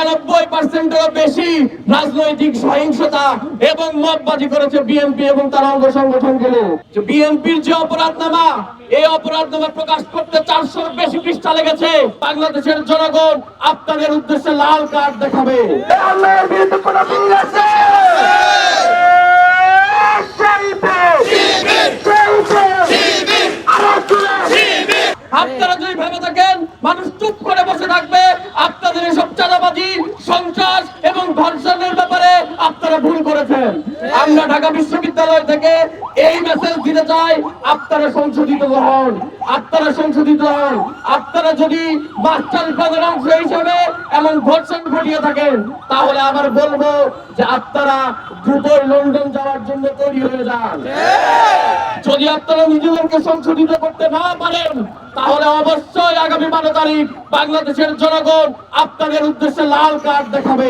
91%-এরও বেশি রাজনৈতিক সহিংসতা এবং মববাজি করেছে বিএনপি এবং তার অঙ্গ সংগঠনগুলো। বিএনপির যে অপরাধনামা, এই অপরাধনামা প্রকাশ করতে 400-র বেশি পৃষ্ঠা লেগেছে। বাংলাদেশের জনগণ আপনাদের উদ্দেশ্যে লাল কার্ড দেখাবে। আপনারা যদি ভেবে থাকেন মানুষ চুপ করে বসে থাকবে, আপনাদের এসব চাঁদাবাজি, সন্ত্রাস এবং ধর্ষণের ব্যাপারে আপনারা ভুল করেছেন। আমরা ঢাকা বিশ্ববিদ্যালয় থেকে এই মেসেজ দিতে চাই, আপনারা সংশোধিত হন, আপনারা সংশোধিত হন। আপনারা যদি মাস্টার প্ল্যানের অংশ হিসেবে এমন ধর্ষণ ঘটিয়ে থাকেন, তাহলে আবার বলবো যে আপনারা দ্রুতই লন্ডন যাওয়ার জন্য তৈরি হয়ে যান। যদি আপনারা নিজেদেরকে সংশোধিত করতে না পারেন, তাহলে অবশ্যই আগামী 12 তারিখ বাংলাদেশের জনগণ আপনাদের উদ্দেশ্যে লাল কার্ড দেখাবে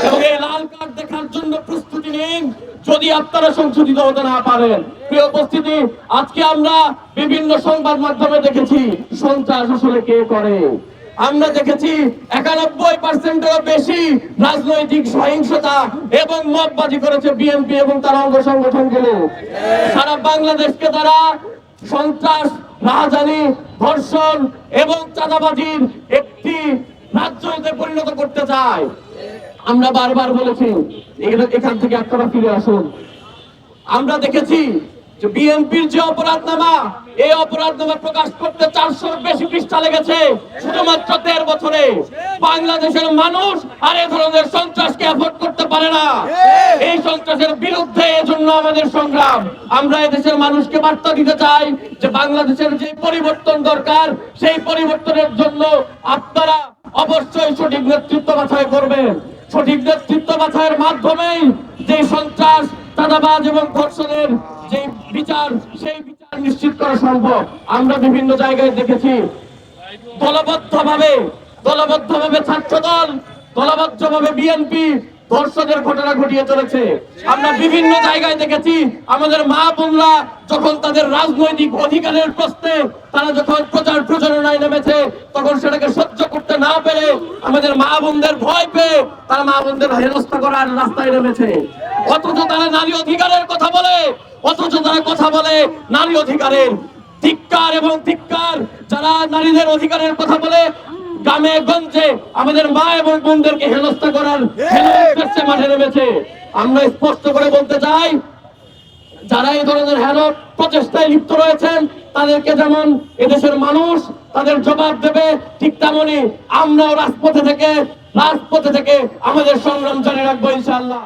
এবং এই লাল কার্ড দেখার জন্য প্রস্তুতি নিন যদি আপনারা সংশোধিত হতে না পারেন। প্রিয় উপস্থিতি, আজকে আমরা বিভিন্ন সংবাদ মাধ্যমে দেখেছি সন্ত্রাস আসলে কে করে। আমরা দেখেছি 91%-এরও বেশি রাজনৈতিক সহিংসতা এবং মববাজি করেছে বিএনপি এবং তার অঙ্গ সংগঠনগুলো। সারা বাংলাদেশকে তারা সন্ত্রাস, রাজধানী, ধর্ষণ এবং চাঁদাবাজির একটি রাজ্যতে পরিণত করতে চায়। আমরা বারবার বলেছি এখান থেকে আপনারা ফিরে আসুন। আমরা দেখেছি যে বিএনপির যে অপরাধনামা, এই অপরাধনামা প্রকাশ করতে 400-র বেশি পৃষ্ঠা লেগেছে শুধুমাত্র 13 বছরে। বাংলাদেশের মানুষ আর এই ধরনের সন্ত্রাসকে অ্যাফোর্ড করতে পারে না। এই সন্ত্রাসের বিরুদ্ধে এজন্য আমাদের সংগ্রাম। আমরা এদেশের মানুষকে বার্তা দিতে চাই যে বাংলাদেশের যে পরিবর্তন দরকার, সেই পরিবর্তনের জন্য আপনারা অবশ্যই সঠিক নেতৃত্ব বাছাই করবেন। সঠিক নেতৃত্ব বাছাইয়ের মাধ্যমেই যে সন্ত্রাস, চাঁদাবাজ এবং ধর্ষণের যে বিচার, সেই বিচার নিশ্চিত করা সম্ভব। আমরা বিভিন্ন জায়গায় দেখেছি দলবদ্ধভাবে ছাত্রদল, দলবদ্ধভাবে বিএনপি ধর্ষণের ঘটনা ঘটিয়ে চলেছে। আমরা বিভিন্ন জায়গায় দেখেছি আমাদের মা বোনরা যখন তাদের রাজনৈতিক অধিকারের প্রশ্নে তারা যখন প্রচার প্রচারণায় নেমেছে, তখন সেটাকে সহ্য করতে না পেরে আমাদের মা বোনদের ভয় পেয়ে তারা মা বোনদের হেনস্থা করার রাস্তায় নেমেছে। অথচ তারা নারী অধিকারের কথা বলে, নারী অধিকারের। ধিক্কার এবং ধিক্কার যারা নারীদের অধিকারের কথা বলে গ্রামে গঞ্জে আমাদের মা এবং বোনদেরকে হেনস্থা করার মাঠে নেমেছে। আমরা স্পষ্ট করে বলতে চাই, যারা এই ধরনের হেন প্রচেষ্টায় লিপ্ত রয়েছেন তাদেরকে যেমন এদেশের মানুষ তাদের জবাব দেবে, ঠিক তেমনি আমরাও রাজপথে থেকে আমাদের সংগ্রাম জারি রাখবো ইনশাআল্লাহ।